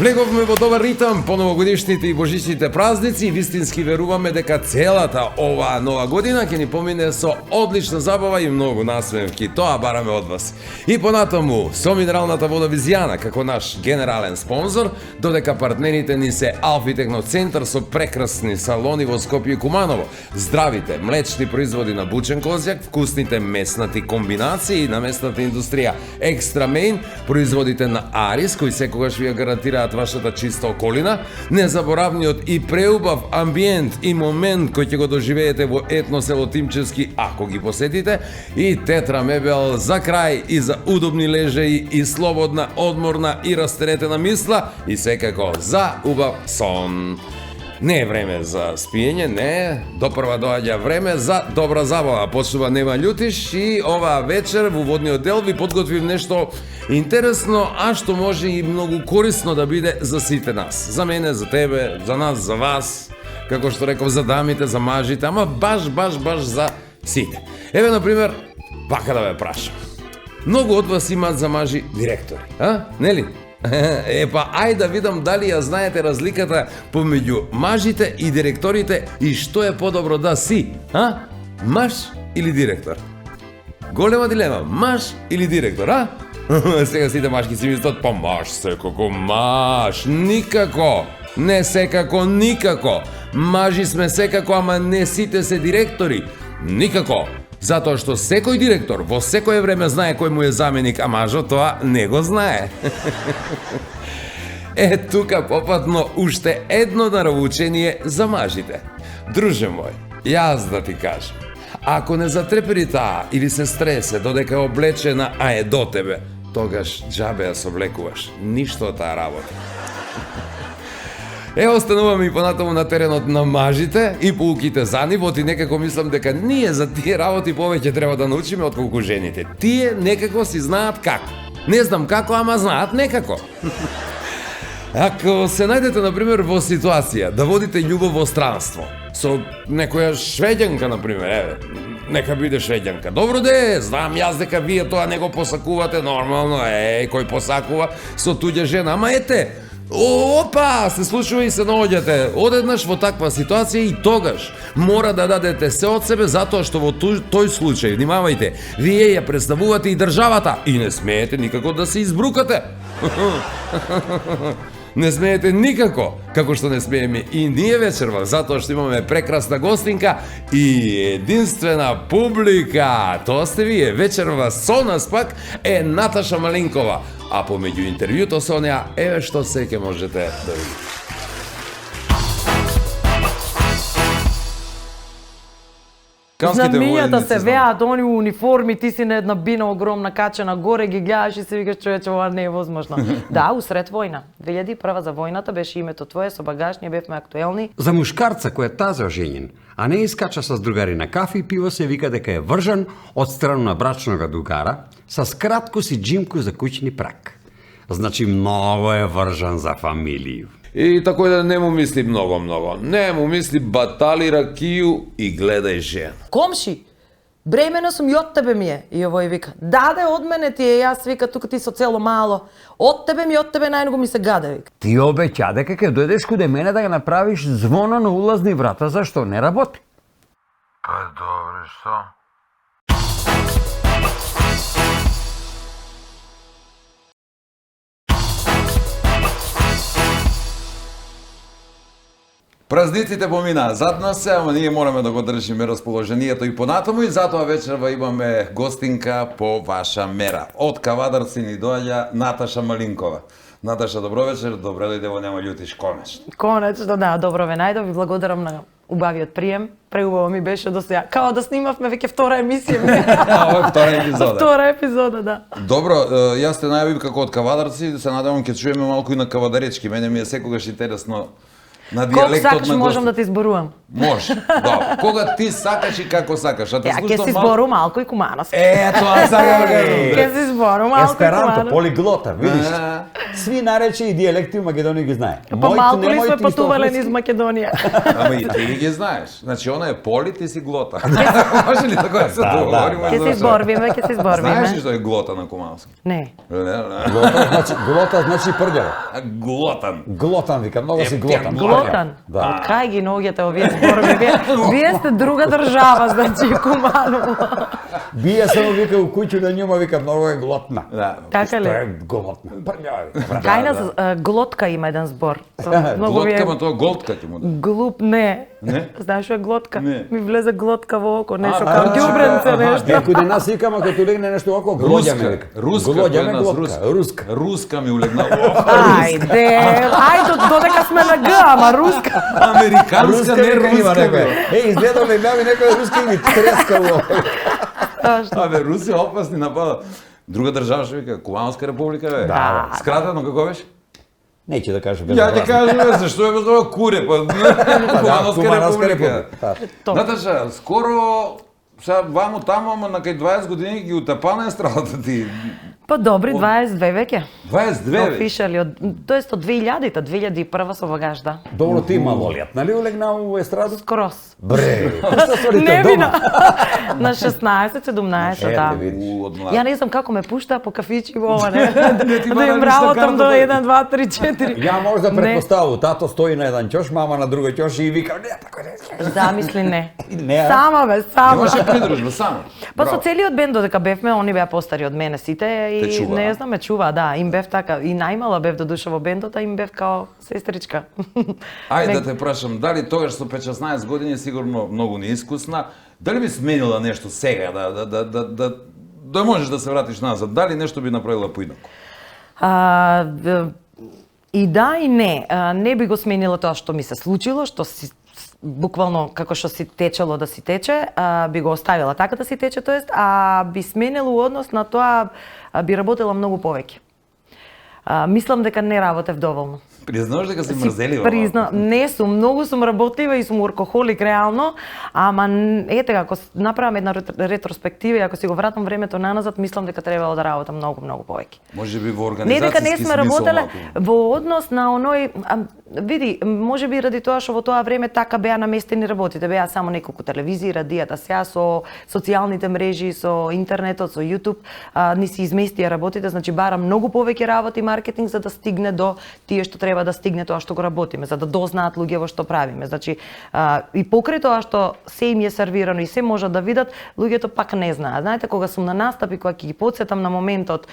Влеговме во добар ритам по новогодишните и божичните празници и вистински веруваме дека целата оваа нова година ќе ни помине со одлична забава и многу насмевки. Тоа бараме од вас. И понатаму, со минералната вода Визијана како наш генерален спонзор, додека партнерите ни се Алфи Техноцентар со прекрасни салони во Скопје и Куманово, здравите млечни производи на бучен козјак, вкусните меснати комбинации на местната индустрија Екстра Мейн, производите на Арис, кои секогаш ви ја гарантираат вашата чиста околина, незаборавниот и преубав амбиент и момент кој ќе го доживеете во етно село Тимчевски ако ги посетите, и Тетра мебел за крај и за удобни лежаи и слободна, одморна и растеретена мисла и секако за убав сон. Не е време за спиење, не, допрва доаѓа време за добра забава. Почнува Нема Љутиш и оваа вечер во водниот дел ви подготвив нешто интересно, а што може и многу корисно да биде за сите нас. За мене, за тебе, за нас, за вас, како што реков, за дамите, за мажите, ама баш за сите. Еве, например, вака да ве прашам. Многу од вас имаат за мажи директори, а? Нели? Епа, ај да видам дали ја знаете разликата помеѓу мажите и директорите и што е подобро да си, а? Маж или директор? Голема дилема, маж или директор, а? Сега сите мажки си мислат, па маж секако, маж, никако, не секако, никако. Мажи сме секако, ама не сите се директори, никако. Затоа што секој директор во секое време знае кој му е заменик, а мажот тоа не го знае. Тука попадно уште едно наравучение за мажите. Друже мој, јас да ти кажам, ако не затрепери таа или се стресе додека е облечена, а е до тебе, тогаш џабе ја соблекуваш, ништо од таа работа. Остануваме и понатаму на теренот на мажите и поуките за нив, и некако мислам дека ние за тие работи повеќе треба да научиме отколку жените. Тие некако си знаат како. Не знам како, ама знаат некако. Ако се најдете, например, во ситуација да водите љубов во странство, со некоја швеѓанка, например, нека биде швеѓанка. Добро де, знам јас дека вие тоа не го посакувате, нормално, кој посакува со туѓа жена, ама ете, опа, се случува и се наоѓате одеднаш во таква ситуација и тогаш мора да дадете се од себе, затоа што во тој случај, внимавајте, вие ја представувате и државата и не смеете никако да се избрукате. Не смеете никако, како што не смееме и ние вечерва, затоа што имаме прекрасна гостинка и единствена публика. Тоа сте вие, вечерва со нас пак е Наташа Малинкова. А помеѓу интервјуто со неа, еве што се ќе можете да видите. Знамињата се веат, они униформи, ти си на една бина огромна качена горе, ги гледаш и се викаш, човече, ова не е возможно. Да, усред војна. 2001 за војната беше името твое, со багаж, ние бевме актуелни. За мушкарца кој е таза оженjen, а не искача с другари на кафе и пиво, се вика дека е вржан од страна на брачнога дугара, с кратко си джимку за куќни прак. Значи многу е вржан за фамилију. И такој да не му мисли многу. Не му мисли батали ракију и гледај жена. Комши, бремена сум и од тебе ми е. И овој вика, даде од мене ти е, јас вика, тука ти со цело мало. Од тебе најногу ми се гаде, вика. Ти обеќа дека ќе дојдеш куде мене да го направиш звона на улазни врата, зашто не работи? Па добре, што? Празниците поминаа зад нас се, ама ние мораме да го држиме расположението и понатаму, и затоа вечерва имаме гостинка по ваша мера. Од Кавадарци ни доаѓа Наташа Малинкова. Наташа, добро вечер, добре дојде во Нема Љутиш, конечно. Конечно, да, добро ве најдов, ви благодарам на убавиот прием. Преубаво ми беше до сега. Као да снимавме веќе втора емисија. Ова е втора епизода. Втора епизода, да. Добро, јас те најавив како од Кавадарци, се надевам ќе чуеме малку и на кавадаречки. Мене ми е секогаш интересно на дијалектот на Колку сакаш можам да ти изборувам. Може, да. Кога ти сакаш и како сакаш. А те Ја, ќе си збору малку и кумановски. Тоа сакам да кажам. Ќе си збору малку и Есперанто, кумановски. полиглота, видиш? Сви наречи и диалекти у Македонија ги знае. Па Моите, малку ли немоите сме исто патувале фриски. низ Македонија? Ама и ти ги знаеш. Значи, она е Поли, ти си Глота. Може ли така да се Да, договориме? да. Ќе се изборвиме, ќе се Знаеш ли изборвиме. што е Глота на кумански? Не. Глота значи прљава. Глотан. Глотан вика, многу си глотан. Глотан. Да. Од кај ги ногите овие зборови? Вие сте друга држава, значи Куманово. Бие само вика у куќу на њума вика многу е глотна. Да. Така ли? Тоа е глотна. Прљава. вика. Кај нас глотка има еден збор. Многу ми Глотка, е ма тоа голтка ќе му да. глуп, не. Не? Знаеш што е глотка? Не. Ми влезе глотка во око, нешто А, како ѓубренце, нешто. Некој да нас вика, ама като легне нешто око, глоѓаме вика. Руска, Глоѓаме нас глотка. Руска. Руска ми улегна. Ајде, ајде додека сме на Г, ама руска. Американска, не вика има руска. некој. бе. Изгледа легнави некој руски и ми треска во. Абе, Руси опасни напада. Друга држава што вика, Кубанска република, бе. Да. Скратено како беше? Неќе да кажам без Ја ти кажам, бе, зашто е без ова куре, па Кубанска Кубанска република. Да. Наташа, скоро сега ваму таму, ама на кај 20 години ги утепана е страдата ти. Па добри 22 веќе. 22 бе. Офишали од тоест од 2000-та, 2001 со багаж, да. Добро ти малолет, нали улегна у естраду? Скрос. Бре, што сварите Не дома? вина. На 16-17, Ете, да. видиш. Од млад. Ја не знам како ме пушта по кафичи во ова, не. ти Да бара им ништо работам до карта, 1, 2, 3, 4. Ја можда Не. предпоставу, тато стои на еден ќош, мама на друга ќош и вика, не, така не. Замисли не. Не, а? Сама бе, сама. Имаше придружба само. Па со Браво. целиот бенд додека бевме, они беа постари од мене сите Те и чуваа. не знам ме чува, да, им бев така и најмала бев до душа во бендот, а им бев као сестричка. Ајде да те прашам, дали тогаш со 5-16 години сигурно многу неискусна, дали би сменила нешто сега да можеш да се вратиш назад, дали нешто би направила поинаку? И да и не. Не би го сменила тоа што ми се случило, што си буквално како што си течело да си тече, би го оставила така да си тече, тоест, а би сменила однос на тоа, би работела многу повеќе. Мислам дека не работев доволно. Признаваш дека си мрзелива? Призна, не сум, многу сум работлива и сум оркохолик реално, ама ете ако направам една ретроспектива и ако си го вратам времето наназад, мислам дека требало да работам многу повеќе. Може би во Не организацијски дека не сме смисол работеле малку. во однос на оној, види, може би ради тоа што во тоа време така беа наместени работите, беа само неколку телевизии, радијата, сега со социјалните мрежи, со интернетот, со YouTube, ни се изместија работите, значи бара многу повеќе работи маркетинг за да стигне до тие што треба да стигне тоа што го работиме, за да дознаат луѓе во што правиме. Значи и покрај тоа што се им е сервирано и се можат да видат, луѓето пак не знаат. Знаете, кога сум на настапи, кога ќе ги потсетам на моментот,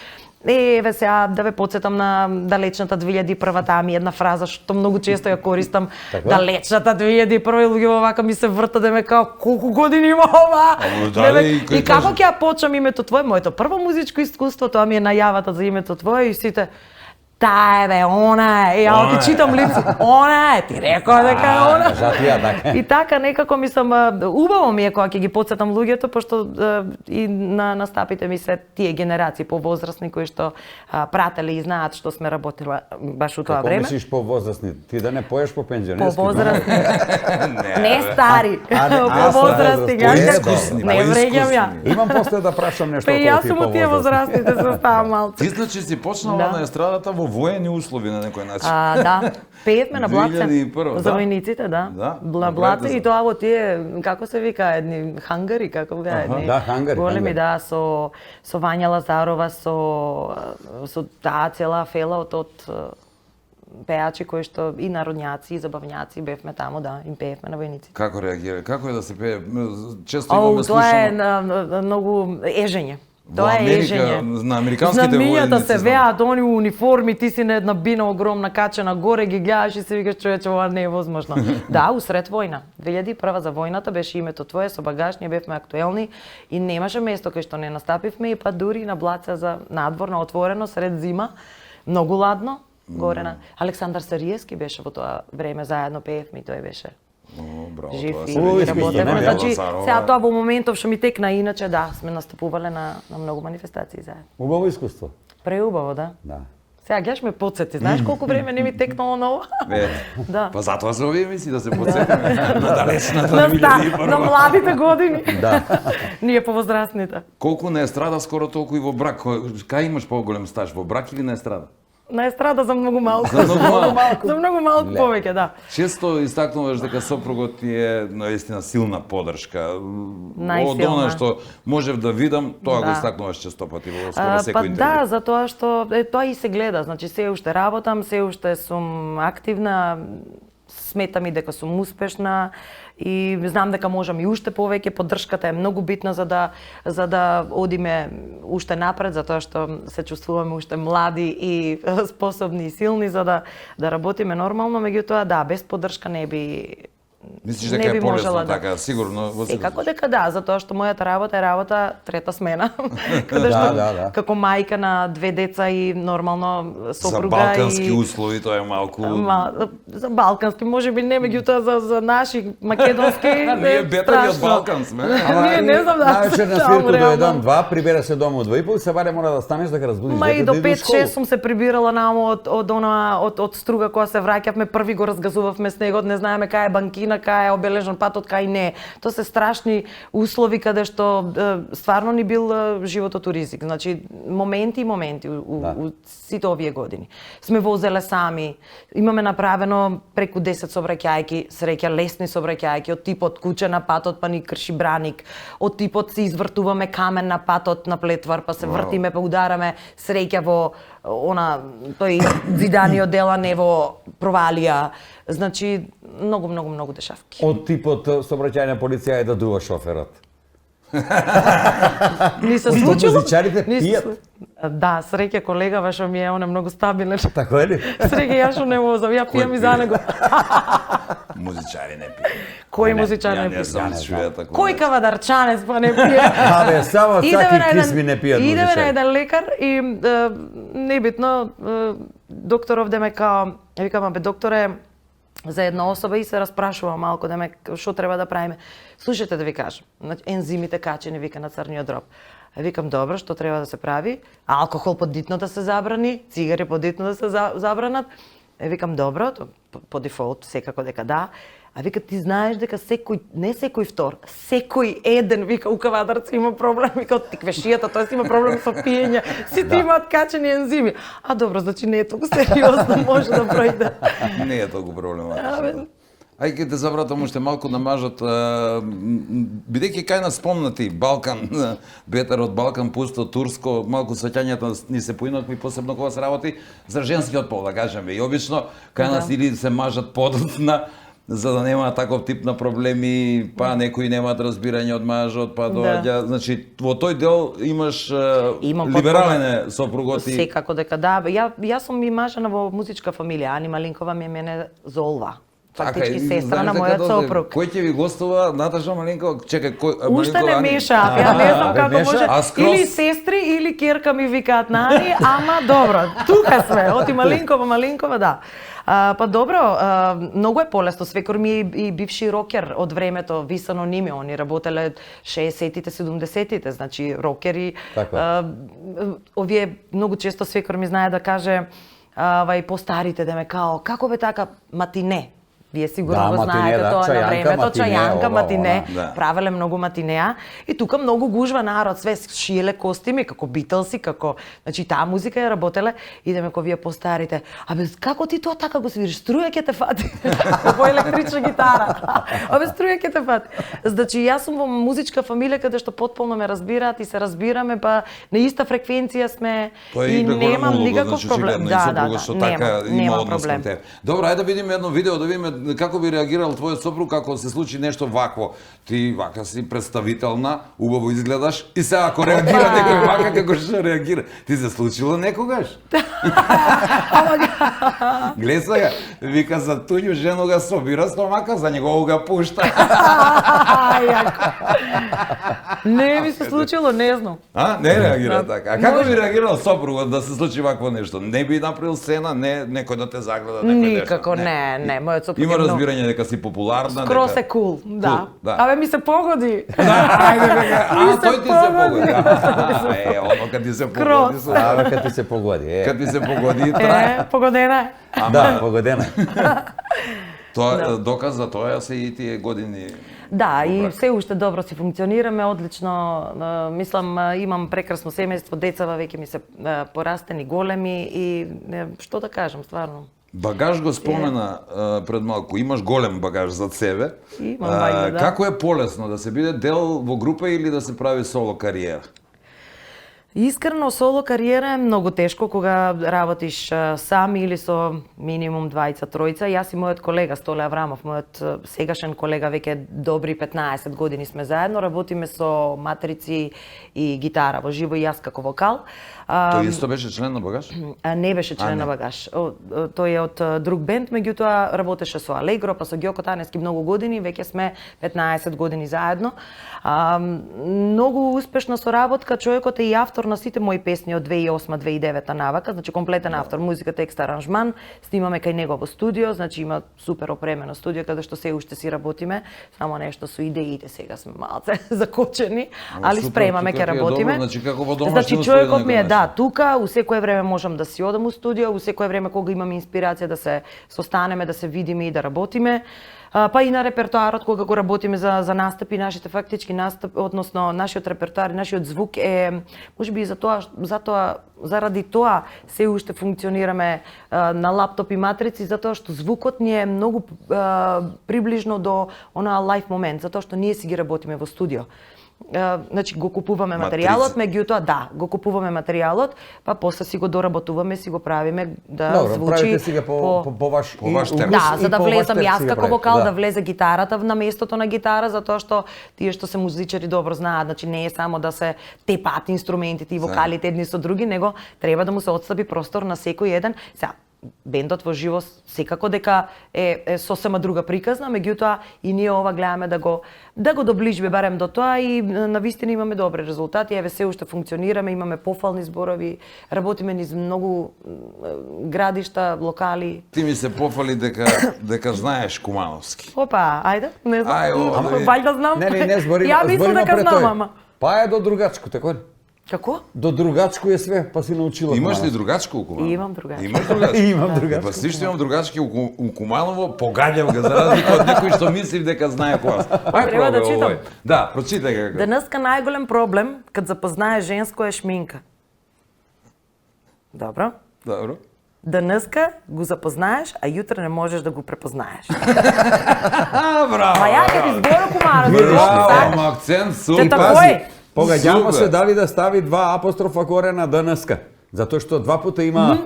еве сега да ве потсетам на далечната 2001, таа ми е една фраза што многу често ја користам. Така? Далечната 2001, луѓе вака ми се вртат да ме као колку години има ова? Ама дали, И како ќе ја почнам името твое, моето прво музичко искуство, тоа ми е најавата за името твое и сите таа е бе, она е. Ја ти читам лице, она е, ти рекоа дека е она. Кажатија така. И така некако мислам, убаво ми е кога ќе ги потсетам луѓето, пошто и на настапите ми се тие генерации повозрастни кои што прателе и знаат што сме работила баш у тоа Како време. мислиш повозрастни? Ти да не поеш по пензионерски? Повозрастни. Не стари, а, повозрастни, поискусни, не вреѓам ја. Имам после да прашам нешто Па и околу јас тие сум од тие повозрастни. возрастните се ставам малце. Ти значи си почнала Да. на естрадата во воени услови на некој начин. Да, пеевме на Блаце. 2001, За да. војниците, да. Да, На направете Блаце за- и тоа во тие, како се вика, едни хангари, како беа едни. да, хангари, Големи, хангари. да, со Вања Лазарова, со таа цела фела од пеачи кои што и народњаци и забавњаци бевме таму, да, им пеевме на војниците. Како реагира? Како е да се пее? Често Оу, имаме тоа е слушано. многу ежење. Во Тоа е Америка, ежење. на американските Знамињата војници, се знам. веат, они у униформи, ти си на една бина огромна качена горе, ги гледаш и се викаш човече, ова не е возможно. Да, усред војна. 2001 за војната беше името твое, со багаж, ние бевме актуелни и немаше место кај што не настапивме и па дури на Блаца за надвор, на отворено, сред зима, многу ладно, горе на Александар Сариевски беше во тоа време, заедно пеевме и тој беше О, браво, жив тоа и се Уј, вidi. работевме. работевме. Бела Значи, Лазарова. сега тоа во моментов што ми текна, иначе да, сме настапувале на многу манифестации заедно. Убаво искуство. Преубаво, да. Да. Сега гледаш ме потсети, знаеш колку време не ми текнало на ова? Бе, Да. Па затоа се овие емисии да се подсетиме на далечната На 2001. на младите години. Да. Ние повозрастните. Колку на естрада, скоро толку и во брак. Кај имаш поголем стаж, во брак или на естрада? На естрада за многу малку. За многу малку. За многу малку Ле. повеќе, да. Често истакнуваш дека сопругот ти е наистина силна поддршка. Од Најсилна. она што можев да видам, тоа го Да. истакнуваш често пати во скоро секој Па интервју. да, затоа што тоа и се гледа, значи се уште работам, се уште сум активна, сметам и дека сум успешна и знам дека можам и уште повеќе. Поддршката е многу битна за да одиме уште напред, затоа што се чувствуваме уште млади и способни и силни за да работиме нормално, меѓутоа да, без поддршка не би Мислиш не дека би е полесно можела така, сигурно во секој Секако случај. дека да, затоа што мојата работа е работа трета смена. Каде што да. како мајка на две деца и нормално За сопруга балкански и услови тоа е малку. за балкански можеби не, меѓутоа за наши македонски Ние бетари од Балкан сме. Ние не знам да Највечер на таму свирку до реално. 1-2, прибера се дома од 2,5, се ваде мора да станеш да го разбудиш Ма и детето до да иде у школу. 5-6 сум се прибирала намо од струга кога се враќавме, први го разгазувавме снегот, не знаеме кај е банкина, кај е обележан патот, кај не. Тоа се страшни услови каде што стварно ни бил животот у ризик. Значи моменти и моменти у сите овие години. Сме возеле сами, имаме направено преку 10 сообраќајки, среќа лесни сообраќајки од типот куќе на патот па ни крши браник, од типот се извртуваме камен на патот на Плетвар па се вртиме па удараме среќа во тој зиданиот дела не во провалија. Значи многу дешавки. Од типот сообраќајна полиција е да дува шоферот. Ни се Од случило. музичарите Ни се пијат. Да, среќа колега вашо ми е он е многу стабилен. Тако е ли? Среќа ја што не возам, ја пијам и за него. Музичари не пијат. Кој музичар Ја не не пие? сум чуја тако. Кој кавадарчанец па не пие? Абе, само цаки кисми не пијат Идеме на музичари. еден лекар и небитно доктор овде ме као, викам, абе докторе, за една особа и се распрашува малку да ме што треба да правиме. Слушайте да ви кажам, значи ензимите качени вика на црниот дроб. Викам добро, што треба да се прави? Алкохол подитно да се забрани, цигари подитно да се забранат. Викам добро, по дефолт секако дека да. А вика ти знаеш дека секој, не секој втор, секој еден вика у кавадарци има проблем, вика од тиквешијата, тоест има проблем со пиење, сите имаат качени ензими. А добро, значи не е толку сериозно, може да пројде. Не е толку проблематично. Ај ке те забратам уште малку на мажот, бидејќи кај нас спомнати Балкан, бетар од Балкан, пусто, турско, малку сеќањата ни се поинакви и посебно кога се работи за женскиот пол, да кажеме. И обично кај нас или се мажат подоцна, за да нема таков тип на проблеми, па некои немаат разбирање од мажот, па доаѓа, значи во тој дел имаш Имам либерален е сопругот и Секако дека да, јас сум и мажена во музичка фамилија, Ани Малинкова ми е мене золва. Фактички сестра на мојот сопруг. Кој ќе ви гостува? Наташа Малинкова? Чекај, кој? Уште не Ани? меша, ја не знам како меша? може. А скрос? Или сестри, или керка ми викаат на Ани, ама добро, тука сме, оти Малинкова, да. Па добро, многу е полесно. Свекор ми е и бивши рокер од времето, Висано Ниме, они работеле 60-тите, 70-тите, значи рокери. Така. Овие многу често свекор ми знае да каже, и постарите да ме као, како бе така, матине. Вие сигурно Да, го матине, знаете да, тоа на чајанка, времето, матине, чајанка, ова, матине, она, да. правеле многу матинеа и тука многу гужва народ, све шиеле костими како Битлси, како, значи таа музика ја работеле, идеме ко вие постарите. Абе како ти тоа така го свириш? Струја ќе те фати. Како електрична гитара. Абе струја ќе те фати. Значи јас сум во музичка фамилија каде што потполно ме разбираат и се разбираме, па на иста фреквенција сме Тоа е и игра немам голема улога, никаков значи проблем. очигледно и сопругот што така има нема однос проблем. кон тебе. Добро, ајде да видиме едно видео, да видиме како би реагирал твојот сопруг ако се случи нешто вакво. Ти вака си представителна, убаво изгледаш и сега ако реагира некој вака како што реагира. Ти се случило некогаш? Гледа сега, вика за туѓу жену га собира стомака, за него го пушта. Јако. Не ми се случило, не знам. А, не реагира Да. така. А како Може. би реагирал сопругот да се случи вакво нешто? Не би направил сцена, не некој да те загледа некој Никако, нешто? не, мојот сопруг Има е многу. разбирање дека си популарна, Скрос е кул, да. Cool, да. Абе ми се погоди. Ајде дека, Ми а се тој ти се погоди. погоди. Оно кад ти се Крос. погоди, Абе, кад ти се погоди, кад ти се погоди, трае. Погодена е. Да, погодена. Тоа доказа тоа се и тие години. Да, и се уште добро си функционираме, одлично. Мислам, имам прекрасно семејство, децава веќе ми се порастени, големи и што да кажам, стварно. Багаж го спомена пред малку. Имаш голем багаж зад себе. Имам, бајде, да. Како е полесно да се биде дел во група или да се прави соло кариера? Искрено, соло кариера е многу тешко кога работиш сам или со минимум двајца, тројца. Јас и мојот колега Столе Аврамов, мојот сегашен колега, веќе добри 15 години сме заедно, работиме со матрици и гитара во живо и јас како вокал. Тој исто беше член на Багаж? Не беше член на Багаж. Тој е од друг бенд, меѓутоа работеше со Алегро, па со Ѓоко Танески многу години, веќе сме 15 години заедно. Многу успешна соработка, човекот е и автор на сите мои песни од 2008-2009 навака, значи комплетен автор, музика, текст, аранжман, снимаме кај него во студио, значи има супер опремено студио каде што се уште си работиме, само нешто со идеите сега сме малце закочени, али спремаме ќе работиме. Значи како во домашни Значи услови човекот ми е да тука, у секое време можам да си одам у студио, у секое време кога имам инспирација да се состанеме, да се видиме и да работиме. Па и на репертоарот кога го работиме за настапи, нашите фактички настапи, односно нашиот репертоар, нашиот звук е можеби и заради тоа се уште функционираме на лаптоп и матрици, затоа што звукот ни е многу приближно до онаа лайф момент, затоа што ние си ги работиме во студио. Значи го купуваме материјалот, меѓутоа да, го купуваме материјалот, па после си го доработуваме, си го правиме да звучи. Правите си го по ваш темп. Да, за да влезам јас како вокал, да влезе гитарата на местото на гитара, затоа што тие што се музичари добро знаат, значи не е само да се тепаат инструментите и вокалите едни со други, него треба да му се отстапи простор на секој еден. Сега, бендот во живо секако дека е сосема друга приказна, меѓутоа и ние ова гледаме да го доближиме барем до тоа и навистина имаме добри резултати. Еве се уште функционираме, имаме пофални зборови, работиме низ многу градишта, локали. Ти ми се пофали дека знаеш кумановски. Опа, ајде, не знам. Ајде, Вајда знам. Не збориме. Ја мислам дека знам, ама. Па е до другачко, така ли? Како? До другачко е све, па си научила. Имаш ли другачко у Куманово? Имам другачко. Имаш другачко? Имам другачко. Па си што имам другачки у Куманово, погаѓам ga за разлика од некој што мислив дека знае Кумановски. Треба да читам. Да, прочитај како. Денеска најголем проблем кад запознаеш женско е шминка. Добро. Добро. Денеска го запознаеш, а јутре не можеш да го препознаеш. Браво. Ма ја ќе ти зборам кумара. Браво, акцент супер. Кој? Погаѓамо се дали да стави два апострофа горе на ДНС-ка. Затоа што два пута има...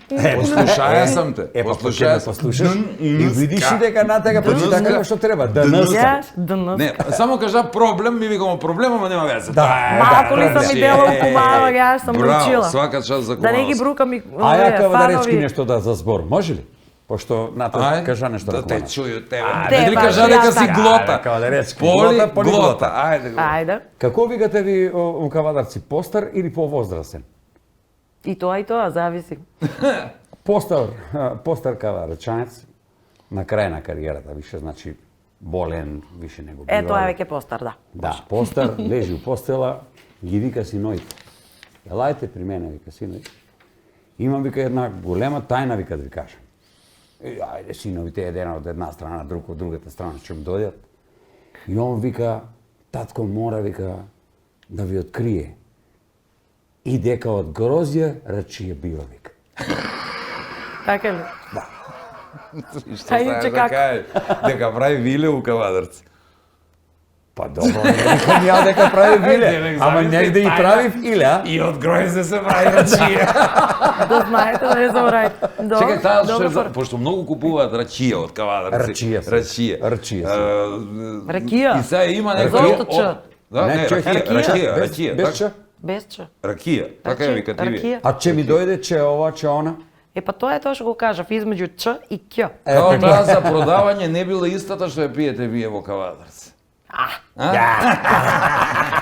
Послушаја сам те. Послушаш и видиш и дека натега прочита како што треба. ДНС-ка. Не, само кажа проблем, ми викамо проблем, ама нема везе. Малку ли сам видела у кумара, ја сам Браво, научила. свака час за Да не ги Кумановски. брукам и А ја кава да речки фанови. нешто да за збор, може ли? Пошто Ната кажа нешто да на те Кумановски. чују тебе. Те, Не ли баш, кажа јас дека си така. глота. Кава да речки. Полиглота. Полиглота. Ајде. Ајде. Како викате ви у Кавадарци, постар или повозрасен? И тоа, зависи. Постар кавадарчанец на крај на кариерата, више значи болен, више него бива. Тоа е веќе постар, да. Да, постар, лежи у постела, ги вика синоите. Елајте при мене, вика синоите. Имам, вика, една голема тајна, вика, да ви кажам. Ајде, синовите, еден од една страна, друг од другата страна, ќе ми дојдат. И он вика, татко мора, вика, да ви открие. И дека од грозје рачија бива, вика. Така ли? Што иначе да како? кажеш? Дека прави виле у Кавадарци. Па добро, не викам ја дека прави биле, ама негде и правив иле, а? И од гројзе се прави рачија. Да знаете, да не заборавате. Чекај, таа што е, пошто многу купуваат рачија од Кавадарци. Рачија. Ракија. И сега има Зошто ч? Да, не, ракија. Без ч? Без ч. Ракија, така ја вика ти ви. А че ми дојде че ова, че она? Па тоа е тоа што го кажав, измеѓу ч и ќ. Као таа за продавање не била истата што ја пиете вие во Кавадарци.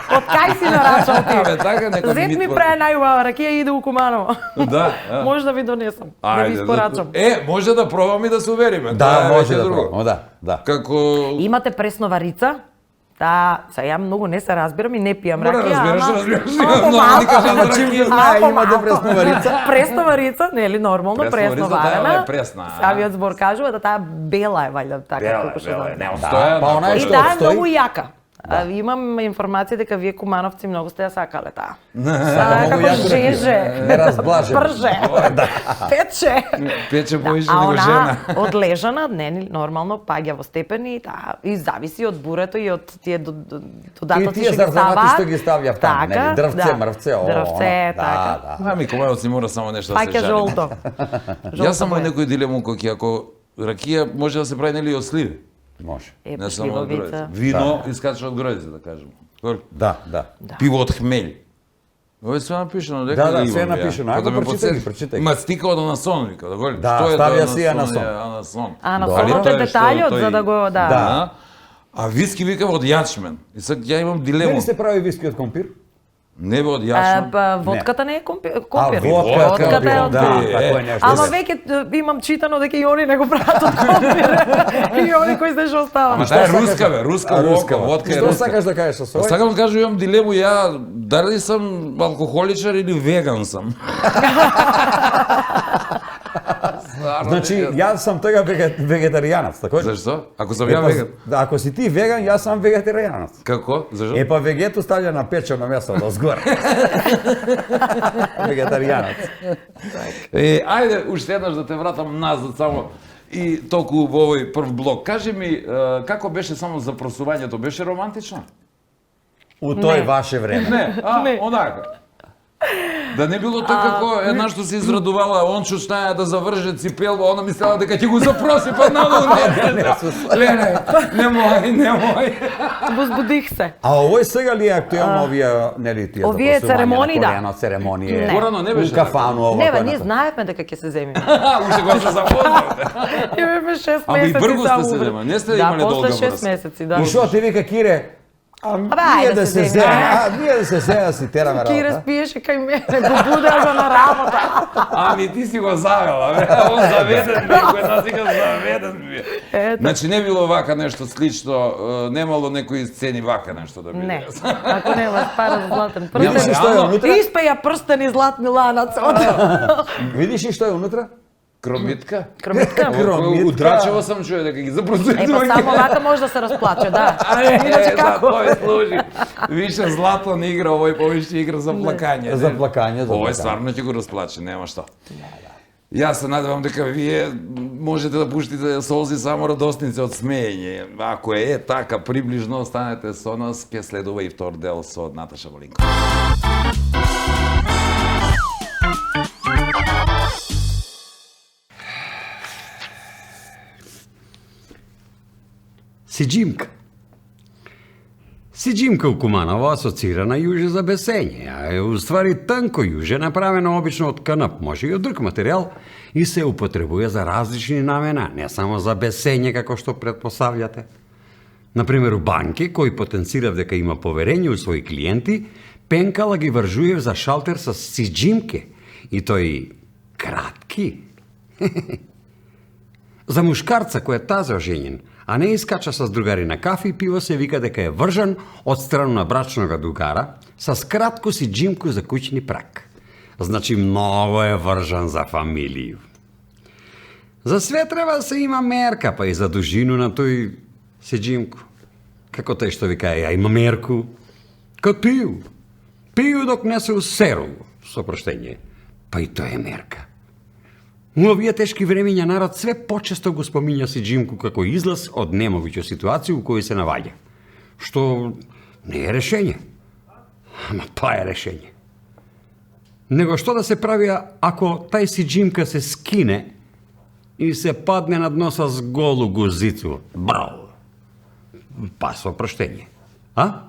Од кај си нарачал ти? Абе, така нека Зет ми потврди. прави најубава ракија и иде у Куманово. Да. Може да ви донесам, да ви испорачам. Може да пробаме и да се увериме. Да, Тоа е може веќе да друго. пробаме, да. Како Имате преснова рица, Да, ја многу не се разбирам и не пијам Мора ракија, разбираш. ама Много ни кажа за ракија. имате пресноварица. Пресноварица, нели, нормално, Пресноварица, таа пресноварена. е пресна, а? Савиот збор кажува да таа бела е, вајда, така како што знам. не Да, обстоја. па она е И што таа е обстои. многу јака. Имам информација дека вие кумановци многу сте ја сакале таа. Многу Како јако жеже, не разблаже. прже, пече. Пече повише А него она жена. одлежана, не, нормално паѓа во степени и таа и зависи од бурето и од тие додатоци И тие што ги зарзавати ставаат. што ги ставјав таму, нели? Дрвце, мрвце, о, дрвце, да, така. да. Ами кумановци мора само нешто да се Паќе жали. жолто. Јас сам во некој дилему кој ако ракија може да се прави нели од сливи. Може. Не само од Епишливовица. гројде. Вино искача од гројде, да кажем. Да, да. Пиво од хмелј. Ова се напишано дека Да, да, имам се е ја. напишано. Па Ајде, ме прочитај ги, подсети. прочитај ги. Ма стика од анасон, вика, да голи. Да, Што е ставија тоа си анасон. Анасон. Анасонот Али е тоа што детаљот тој- за да го, да. Да. А виски вика од јачмен. И сега ја имам дилему. Дали се прави виски од компир? Не бе од јачмен. Водката не е компир. водката, Водката е од да, компир. тако е нешто. Ама веќе имам читано дека и они не го прават од компир. И они кои се што Ама стават. таа е сакаш? руска бе, руска водка, водка е Што руска. сакаш да кажеш со Па свој? сакам да кажам, имам дилему ја дали сам алкохоличар или веган сам. Значи, јас сум тега вегетаријанец, тако? Зашто? Ако сам ја веган. Да, ако си ти веган, јас сум вегетаријанец. Како? Зашто? Е, па вегето ставља на печено место од озгоре. Вегетаријанец. Ајде, уште еднаш да те вратам назад само и толку во овој прв блок. Кажи ми, како беше само запросувањето? Беше романтично? У тој ваше време. Не, Не. онака. Да не било тоа како една што се израдувала, он што знаја да заврже ципелва, она мислела дека ќе го запроси, па надолу не, немој. Возбудих се. А овој сега ли е актуелно овие, нели тие Овие запросувања церемонии, на да. колено, церемонија? Не. Порано не беше У кафану, ова, Не, бе, тоа, ние натаму. знаевме дека ќе се земиме. Уште го се запознавте. Имаме 6 Ама и месеци брзо сте само се убре. зема, не сте имале долга Да, после 6 врска. месеци, да. И што ти вика Кире? Абе, Ние ајде да се се земе. земе, ние да се земе да си тераме Кире работа. спиеше кај мене, го будеа го на работа. Ами ти си го завела, бе. Он заведен би, кој нас вика заведен би. Ето. Значи не било вака нешто слично, немало некои сцени вака нешто да биде. Не, ако нема пара за златен Видиш ли прстен. што е унутра? Испеја прстен и златни ланац. Видиш ли што е унутра? Кромитка? Кромитка. Кромитка. У Драчево сам чуе дека ги запросуваме. Е, па само вака може да се расплаче, да. Иначе како? За тоа служи. Више злато не игра, овој повише игра за плакање. За плакање, за Овој плакање. стварно ќе го расплаче, нема што. Јас се надевам дека вие можете да пуштите солзи само радосници од смеење. Ако е така, приближно останете со нас, ќе следува и втор дел со Наташа Волинко. Сиџимка. Сиџимка у Куманово асоцира на јуже за бесење, а е уствари тнко јуже, направено обично од канап, може и од друг материјал, и се употребува за различни намена, не само за бесење како што предпоставljате. Например, у банки, кој потенцирав дека има поверење у своји клиенти, пенкала ги вржуев за шалтер со сиџимке, и тој кратки. За мушкарца кој е таза оженjen, а не искача со другари на кафе и пиво, се вика дека е вржан од страна на брачнога дугара со кратко сиџимку за куќни прак. Значи многу е вржан за фамилију. За све треба се има мерка, па и за дужину на тој сиџимку. Како тој што вика, ја има мерку, кад пију. Пију док не се усеру, со проштење. Па и тоа е мерка. У овие тешки времиња народ све почесто го спомиња сиџимку како излаз од немогуча ситуација у кој се наваѓа. Што не е решење. Ама па е решење. Него што да се прави ако тај сиџимка се скине и се падне на дно с голу гузицу? Брал. Па со проштење. А?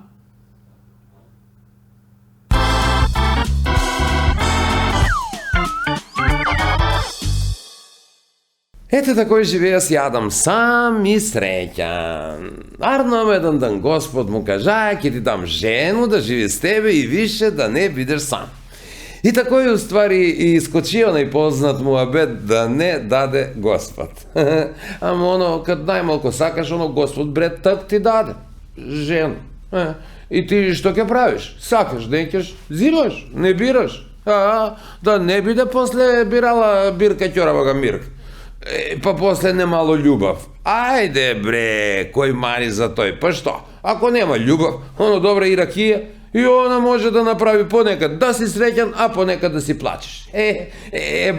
Ете такој живеја си Адам сам и среќан. Арном еден ден Господ му кажа, ќе ти дам жену да живи с тебе и више да не бидеш сам. И такој уствари и искочио најпознат му абет да не даде Господ. Ама оно, кад најмалко сакаш, оно Господ бред так ти даде. жена. И ти што ќе правиш? Сакаш, не ќеш, зимаш, не бираш. Да не биде после бирала бирка ќоравага мирк. Па после немало љубав. Ајде бре, кој мари за тој? Па што? Ако нема љубов, оно добра и ракија, и она може да направи понекад да си среќен, а понекад да си плачеш.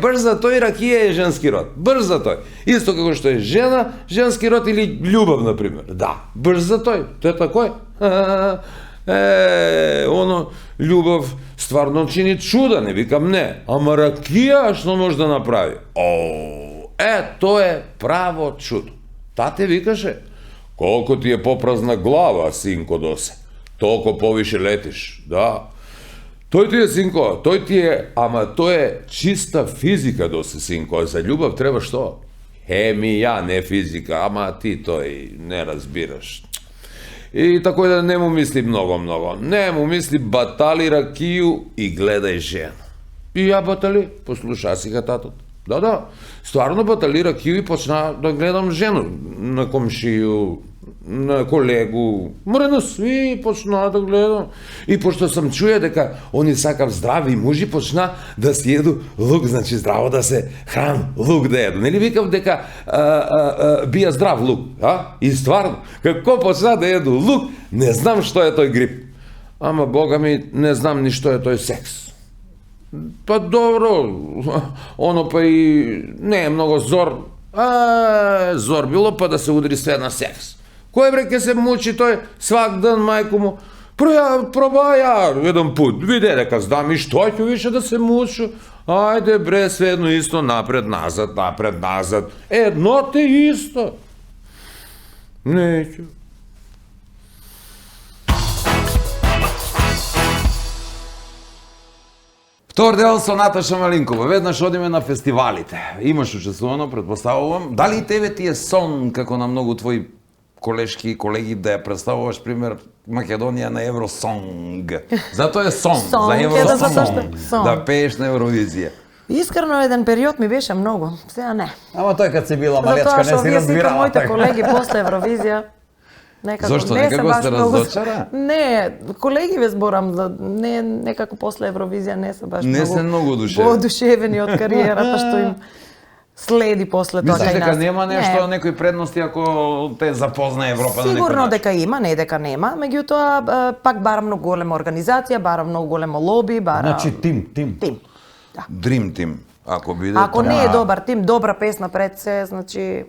Брз за тој ракија е женски род. Брз за тој. Исто како што е жена, женски род или љубов, например. Да, брз за тој. Тоа тако е. Оно љубов стварно чини чуда, не викам не. Ама ракија што може да направи? Тоа е право чудо. Тате викаше, колку ти е попразна глава, синко досе, толку повише летиш, да. Тој ти е, синко, тој ти е, ама тоа е чиста физика досе, синко, а за љубав треба што? Хемија, не физика, ама ти тој не разбираш. И тако да не му мисли много. Не му мисли, батали ракију и гледај жена. И ја батали, послуша си га татот. Да, стварно батали ракију и почна да гледам жену на комшију, на колегу, на сви почна да гледам. И пошто сам чуја дека они сакав здрави мужи, почна да си еду лук, значи здраво да се хран, лук да еду. Нели викав дека бија здрав лук, И стварно, како почна да еду лук, не знам што е тој грип. Ама бога ми, не знам ни што е тој секс. Па добро, оно па и не е многу зор. Зор било па да се удри све на секс. Кој бре ке се мучи тој свак ден, мајко му? Пробај ја еден пут, виде дека знам и што ќе више да се мучу. Ајде бре, све едно исто, напред, назад. Едно те исто. Неќу. Втор дел со Наташа Малинкова. Веднаш одиме на фестивалите. Имаш учествувано, предпоставувам. Дали и тебе ти е сон, како на многу твои колешки и колеги, да ја представуваш, пример, Македонија на Евросонг? Затоа е сон, за Евросонг. Да пееш на Евровизија. Искрено еден период ми беше многу, сега не. Ама тој кад си била малечка не си разбирала. Моите колеги после Евровизија Зошто, некако сте разочара? Не, колеги ве зборам, некако после Евровизија не се баш не се многу одушевени од кариерата што им следи после тоа. Мислиш дека нема нешто, некои предности ако те запозна Европа на некој начин? Сигурно дека има, не дека нема, меѓутоа пак бара многу голема организација, бара многу големо лоби, бара... Значи тим. Тим, да. Dream Team, ако биде... Ако не е добар тим, добра песна пред се, значи...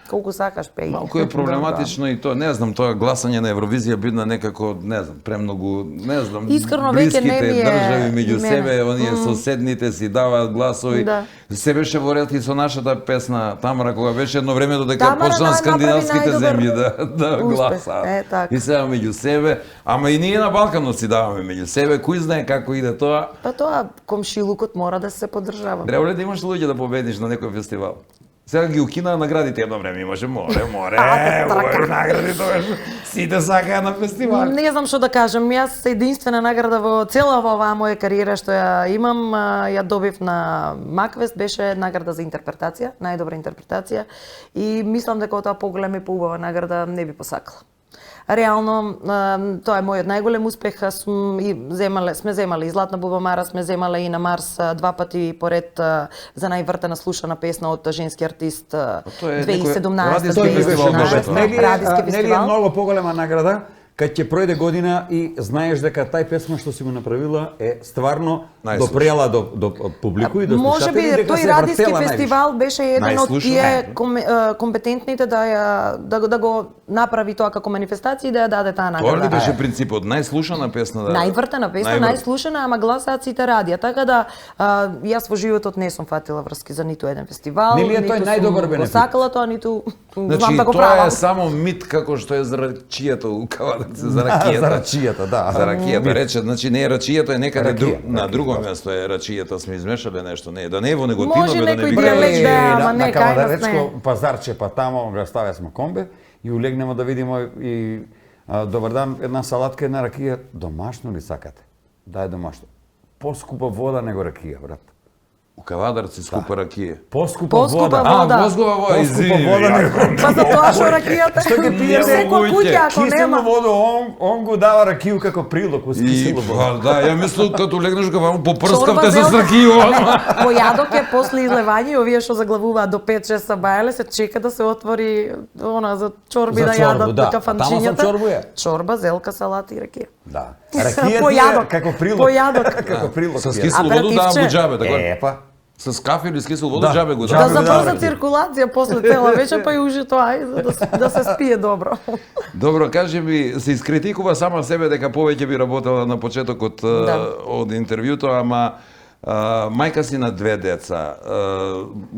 Колку сакаш пеј. Малку е проблематично и тоа, не знам, тоа гласање на Евровизија бидна некако, не знам, премногу, не знам, искрено веќе не ми е држави меѓу себе, оние соседните си даваат гласови. Да. Се беше во ред и со нашата песна Тамара, кога беше едно време додека почна скандинавските земји да гласаат. И сега меѓу себе, ама и ние на Балканот си даваме меѓу себе, кој знае како иде тоа. Па тоа комшилукот мора да се поддржава. Треба ли да имаш луѓе да победиш на некој фестивал? Сега ги укина наградите едно време, имаше море, награди тоа, сите сакаја на фестивал. Не знам што да кажам, јас единствена награда во цела оваа моја кариера што ја имам, ја добив на Маквест, беше награда за интерпретација, најдобра интерпретација, и мислам дека тоа поголема и поубава награда не би посакала. Реално, тоа е мојот најголем успех, сме земале и Златна бубамара, сме земале и на Марс 2 пати поред за највртена слушана песна од женски артист 2017-2018. Нели е многу поголема награда, кај ќе пројде година и знаеш дека тај песма што си го направила е стварно допрела до публику и до слушатели. Може би тој радиски фестивал беше еден од тие компетентните да го направи тоа како манифестација и да ја даде таа награда. Тоа ли беше принципот, најслушана песна? Највртена песна, најслушана, ама гласаат сите радија. Така да јас во животот не сум фатила врски за ниту еден фестивал, нели е тој најдобар бенефит? Сакала тоа, ниту знам да го правам. Тоа е само мит како што е за рачијата у Кавадарци, за ракијата. За рачијата, да. За ракијата рече, значи не е рачијата, е некаде на друго место е рачијата, сме измешале нешто, не, да не е во Неготино, да не биде. На Кавадарецко пазарче, па тамо го ставиме комбе и улегнемо да видиме и добар дан, една салатка, една ракија, домашно ли сакате? Дај домашно. Поскупа вода него ракија, брат. У Кавадарци скупа ракија. Поскупа Поскупа вода. вода. Поскупа вода, извини. вода не Па за тоа што ракијата. Што ги пие Секој куќа ако Киселу нема. воду, он го дава ракiju како прилог uz И, киселу воду. да, ја мислам като легнеш кафе, попрскав Чорба те со зелка. ракија. Појадок е после излевање, овие што заглавуваат до 5-6 сабајле се чека да се отвори она за чорби За да чорбу, јадат да. на А тамо со кафанчињата. чорбу е? Чорба, зелка, салат и ракија. Да. Ракија Појадок. како прилог. Појадок. Како прилог. С пие. киселу воду давам Аперитивче. го џабе, така? Епа. С кафе или с киселу воду Да. џабе го Џабе Да давам. го забрза давам. циркулација после цела вечер, па и ужито ај, да се спие добро. Добро, кажи ми, се искритикува сама себе дека повеќе би работела на почетокот од интервјуто, ама мајка си на 2 деца.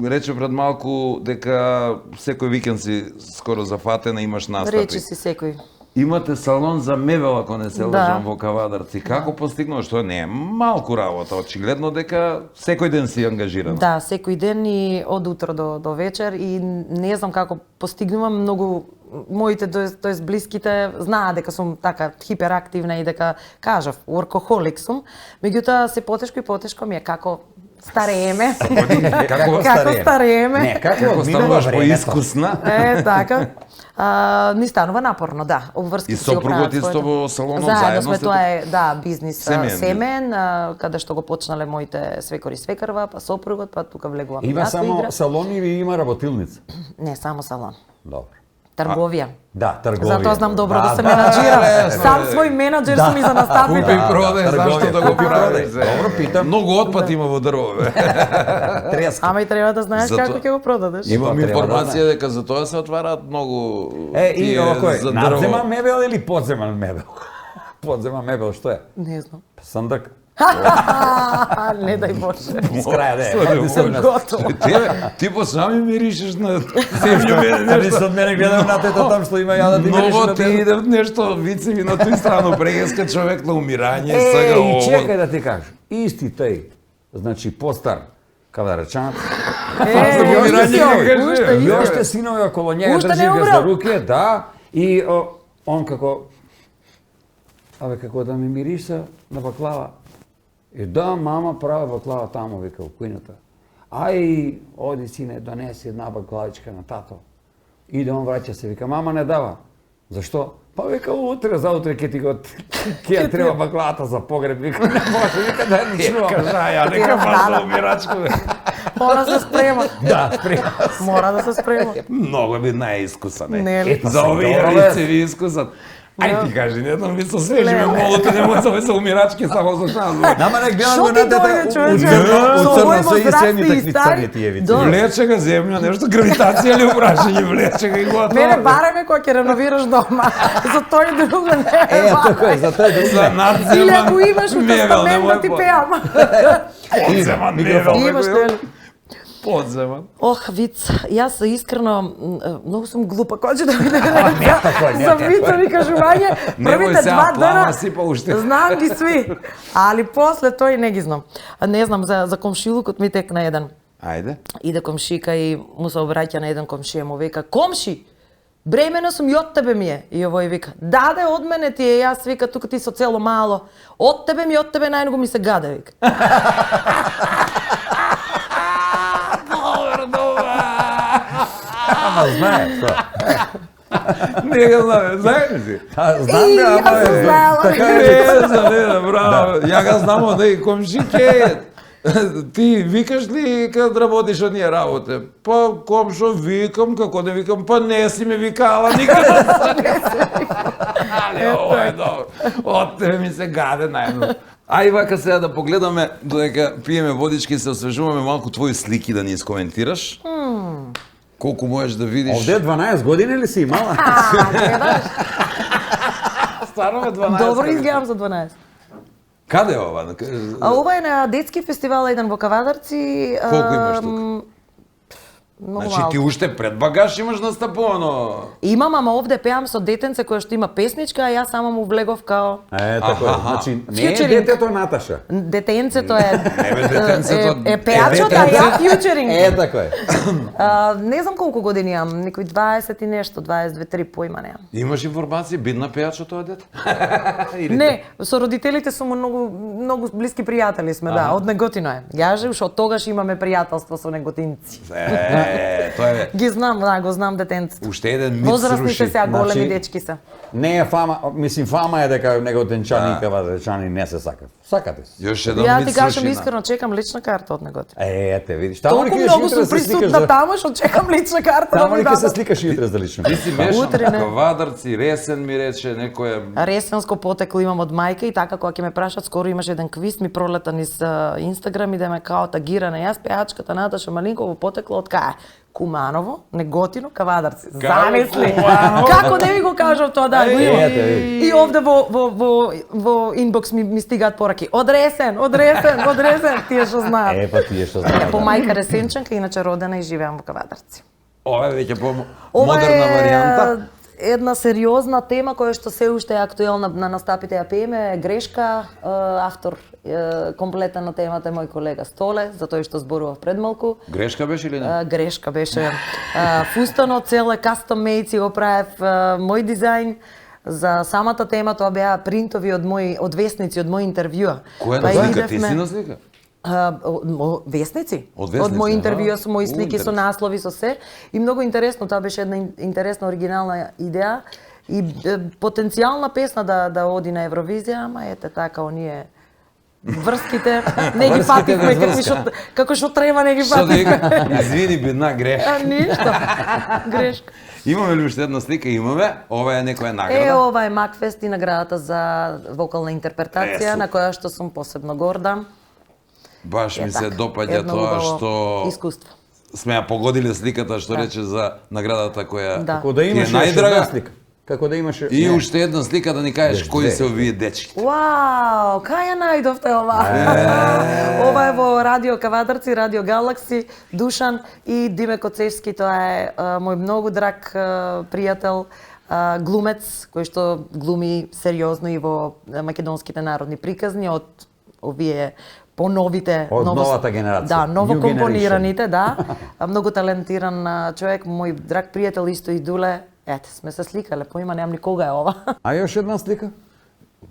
Рече пред малку дека секој викенд си скоро зафатена, имаш настапи. Речи си секој. Имате салон за мебел, ако не се Да. лажам, во Кавадарци. Како постигнува, што не е малку работа, очигледно дека секој ден си ангажирана. Да, секој ден и од утро до вечер и не знам како постигнувам многу моите тоест блиските знаат дека сум така хиперактивна и дека кажав workaholic сум, меѓутоа се потешко и потешко ми е како старееме. Како како старееме. Не, како Како одминува стануваш времето. поискусна? Така. Ни станува напорно, да. Обврски И си го прават сопругот исто своето. во салонот Заедно заедно сме, сте тоа е, да, бизнис Семеен семен, каде што го почнале моите свекор и свекрва, па сопругот, па тука влегувам Има јас само игра. салон или има работилница? Не, само салон. Добро. Трговија. Да, трговија. Затоа знам добро да се менаџирам. Сам свој менаџер сум и за Купи настапите. и продај, зашто да го правиш? Добро, питам. Многу отпад има во дрвове. Треска. Ама и треба да знаеш Зато- како ќе го продадеш. Имам треба да информација дека за тоа се отвараат многу И тие овако е, за надземан дрво. мебел или подземан мебел? Подземан мебел, што е? Не знам. Сандак? Не дај Боже. С краја да е. Сум готова. Ти посами миришеш на земју мене Ами нешто. се од мене гледам на тето там што има ја да ти Многу ти иде нешто вицеви на тој страну, преgeска човек на умирање, сега и ово. чекај да ти кажам. Исти тој, значи постар Кавадарчанец. умирање уште си ќе овој, каже, уште И исто. още синови около njega Уште држи не го умрел? за руке, да. И он како абе како да ми мириса на баклава. И да, мама прави баклава тамо, вика, у кујната. Ај, оди сине, донеси една баклавичка на тато. Иде он враќа се, вика, мама не дава. Зашто? Па вика, утре, заутре ќе ти го ќе ја треба баклавата за погреб, вика, не може, вика да не чувам. Ја Ти нека раздава. паза умирачко. Мора да се спрема. Да, спрема. Мора да се спрема. Многу би најискусан е. Не ли? За овие Добро, бе. вицеви искусат. Ај ти кажи, не знам, ми се свежи Не, ме не. молото, немој за овие се умирачки само за шанс. Нама не гледам Шо го ти на дојде, тета човече? у Со црно овој со и возраст седни и такви стари? црни тие вици. Да. Влече га земја, нешто гравитација или упрашање, влече га и готово. Мене бараме кога ќе реновираш дома. За тој друго не е Така е, за тој друг За не. надземан Или ако имаш у мебел, тестамент да немој ти по- пеам. Подземан Микрофон. мебел. Имаш некој. ли? Подземан. Ох, виц, јас искрено многу сум глупа, кој ќе да ми такој, не за такој. вицови кажување. Немој Првите сега, 2 плама дена сипа уште. знам ги сви, али после тој не ги знам. Не знам за комшилукот ми текна еден. Ајде. Иде комшика и му се обраќа на еден комшија, му вика: "Комши, бремена сум и од тебе ми е." И овој вика: "Даде од мене ти е, јас вика тука ти со цело мало. Од тебе најногу ми се гаде," вика. Ама знае, што? Не го знам, знаеш ли си? Знам И, да, ама јас сум знаела. така Не, е. не, браво. Ја га знам од неј комшике. Ти викаш ли кад работиш од ние работе? Па комшо викам, како не викам, па не си ме викала никада. Але ова е добро. Од тебе ми се гаде најно. Ај вака сега да погледаме, додека пиеме водички и се освежуваме малку твои слики да ни искоментираш. Колку можеш да видиш? Овде 12 години ли си имала? Стварно е 12. Добро изгледам за 12. Каде е ова? А ова е на детски фестивал еден во Кавадарци. Колку имаш тука? Многу Значи ти малку. уште пред багаж имаш настапувано. Имам, ама овде пеам со детенце кое што има песничка, а јас само му влегов као Така е. Значи, не е Фьючеринг. детето Наташа. детенцето е бе, детенцето- е пеачот, а ја фьючеринг. Така е. Не знам колку години имам, некои 20 и нешто, 22-3 поима немам. Имаш информација, бидна пејачо тоа дете? Не, со родителите сум многу блиски пријатели сме, да, од Неготино е. Јаже, уште од тогаш имаме пријателство со неготинци. Тоа е Ги знам, да, го знам детенцето. уште еден мит Возрастните сруши. сега големи Значи, дечки се. Не е фама, мислим фама е дека неготинчани и кавадечани не се сакат. Сакате се. Још еден Ја мит ти кажам сруши. искрено, чекам лична карта од Неготино. Ете, видиш. Тамо Толку ли ќе многу утре сум се сликаш присутна за... таму што чекам лична карта да Тамо ми ли ќе се дадат. сликаш и утре за лично? Ти си беше Утре на не. Кавадарци, Ресен ми рече, некоја... Ресенско потекло имам од мајка и така кога ќе ме прашат, скоро имаше еден квиз, ми пролета низ Инстаграм и да ме као тагирана. Јас пеачката Наташа Малинкова потекло од кај? Куманово, Неготино, Кавадарци. Замисли! Како не ви го кажав тоа, да, го имам. Ете, види. И овде во инбокс ми стигаат пораки. Од Ресен, тие што знаат. Па тие што знаат. По мајка Ресенчанка, иначе родена и живеам во Кавадарци. Ова е веќе по Ова модерна е варијанта. една сериозна тема која што се уште е актуелна на настапите ја пееме. Грешка, автор комплетен на темата е мој колега Столе, за тој што зборував пред малку. Грешка беше или не? Грешка беше фустано, целе кастом мейд си го правев, мој дизајн. За самата тема тоа беа принтови од весници, од мои интервјуа. Која Па на слика? идевме- Ти си на слика? Весници. Од весници, мои аха. интервјуа со мои слики, со Интересно. наслови, со се. И многу интересно, тоа беше една интересна, оригинална идеја. И потенцијална песна да оди на Евровизија, ама ете така, оние врските, не ги пативме како што треба, не ги Што пативме. дека? Извини, бидна грешка. Ништо. Грешка. Имаме ли уште една слика? Имаме. Ова е некоја награда. Ова е Макфест и наградата за вокална интерпретација, на која што сум посебно горда. Баш ми се така, допаѓа едно тоа убаво што искуство. сме ја погодиле сликата што рече за наградата која Да. Како да ти е имаш една најдрага. слика. Како да имаш... И Не. уште една слика да ни кажеш Две. кои се овие дечки. Вау, кај ја најдовте ова? Ова е во Радио Кавадарци, Радио Галакси, Душан и Диме Коцевски, тоа е мој многу драг пријател, глумец, кој што глуми сериозно и во македонските народни приказни од овие поновите, Од новата генерација. Да, New новокомпонираните, да. Многу талентиран човек, мој драг пријател исто и Дуле. Ете, сме се сликале, поима немам никога е ова. А још една слика?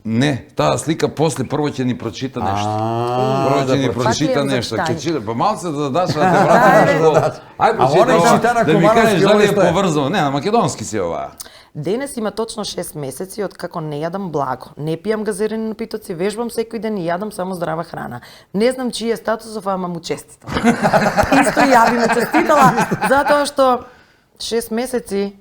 Не, таа слика после прво ќе ни прочита нешто. Прво ќе ни Па ти прочита имам нешто. Ќе зачитање. чита, па малце да дадаш да те вратиш на школа. Ајде А она чита чита на да ми кумановски, кажеш дали ово е што е? поврзано. Не, на македонски си ова. Денес има точно 6 месеци од како не јадам благо. Не пијам газирани напитоци, вежбам секој ден и јадам само здрава храна. Не знам чиј е статусов, ама му честитам. Исто и ја би му честитала, затоа што 6 месеци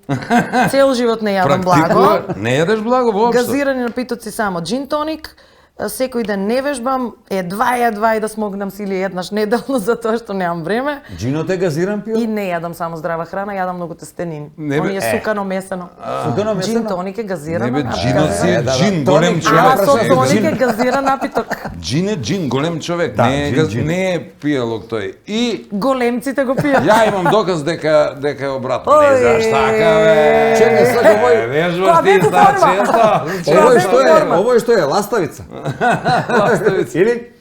цел живот не јадам благо. Практикува, не јадеш благо воопшто. Газирани напитоци само джин тоник, секој ден не вежбам, едва и да смогнам сили еднаш неделно затоа што немам време. Джинот е газиран пио? И не јадам само здрава храна, јадам многу тестенини. Не бе, Оние сукано месено. Сукано месено? Джин тоник е газирано. Не бе, напиток. джинот си е Да, да, джин, тоник, голем джин. Ама човек. со Е, тоник джин. е газиран напиток. Джин е джин, голем човек. Да, Не е джин, джин. не е пиелог тој. И Големците го пијат. ја имам доказ дека е обратно. Ој. Не знаеш така бе. Чекај, сега овој- Вежбаш Тоа ти бе стар форма. често. Ово е Често. што е? Форма. Ово е што е? Ластавица? Ластавица. Или?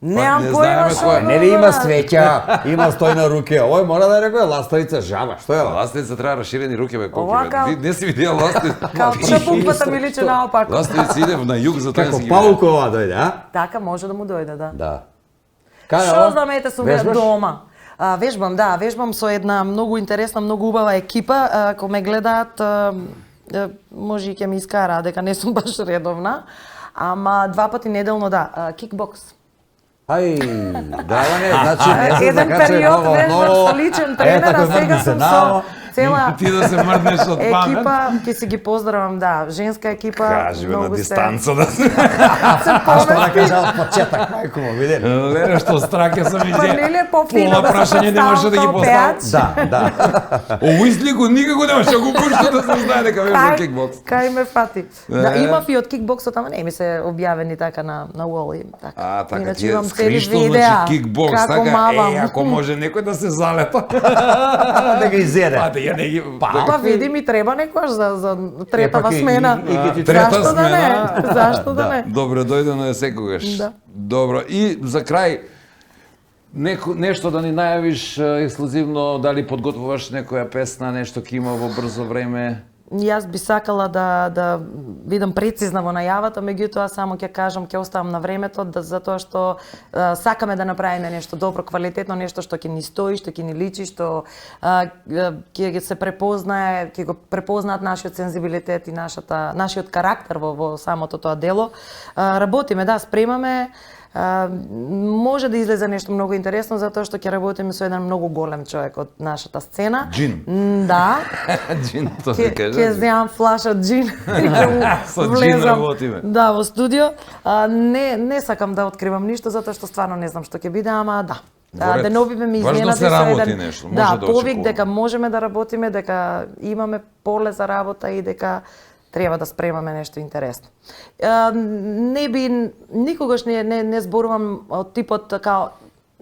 Немам не појма знаеме што. кој е. Не ли има свеќа, има стој на руке. Овој мора да рекој ластавица жаба. Што е ова? Ластавица треба расширени руке бе колку Овака. бе. Не си видел ластавица. Као чапуквата ми личи наопако. Ластавица иде на југ за тоа Како си ги Паукова дојде, а? Така може да му дојде, да. Да. Кај е Што ова? знам, ете сум Вежбаш? дома. Вежбам со една многу интересна, многу убава екипа. Ако ме гледаат, може и ќе ми искара дека не сум баш редовна. Ама 2 пати неделно, да. Кикбокс. Ај, да, не, значи не се Еден закача период ново, вежбаш ново. со личен Е, тренер, така а сега врни се сум намо. цела Ти да се мрднеш од памет. екипа, ќе си ги поздравам, да, женска екипа, Кажи бе, на многу дистанца да се. Што да кажа од почеток, мајко му, видели? Леле, што страке сам Па иде. нели е пофино Пола да се прашање немаше да ги представам поставам. kao Да. Овој слику никако немаше да го пушта да се знае дека беше од кикбокс. Кај ме фати. Да, Е. имав и од кикбоксот, ама не ми се објавени така на уол и така. А, така Иначе ти е имам цели скриштол, видеа, значи кикбокс, како така, мавам. ако може некој да се залепа. Да ги изеде. Па, да ја не ги... Па види ми треба некојаш за третава Епак и- смена. и ќе ти трета Зашто да не? смена? Зашто да не? Добре, дојдено е секогаш. Да. Добро. И за крај, нешто да ни најавиш ексклузивно, дали подготвуваш некоја песна, нешто ќе има во брзо време? Јас би сакала да бидам прецизна во најавата, меѓутоа само ќе кажам, ќе оставам на времето, затоа што сакаме да направиме нешто добро, квалитетно, нешто што ќе ни стои, што ќе ни личи, што ќе се препознае, ќе го препознаат нашиот сензибилитет и нашиот карактер во самото тоа дело. Работиме, да, спремаме. Може да излезе нешто многу интересно, затоа што ќе работиме со еден многу голем човек од нашата сцена. Джин. Да. Джин, тоа се Ќе каже. земам флаша джин и ќе му Со джин влезам, работиме. да, во студио. Не сакам да откривам ништо затоа што стварно не знам што ќе биде, ама да. Во ред. Деновиве ми Важно изненади се со работи еден нешто, може да, да повик очекуваме. дека можеме да работиме, дека имаме поле за работа и дека треба да спремаме нешто интересно. Не би никогаш не зборувам од типот така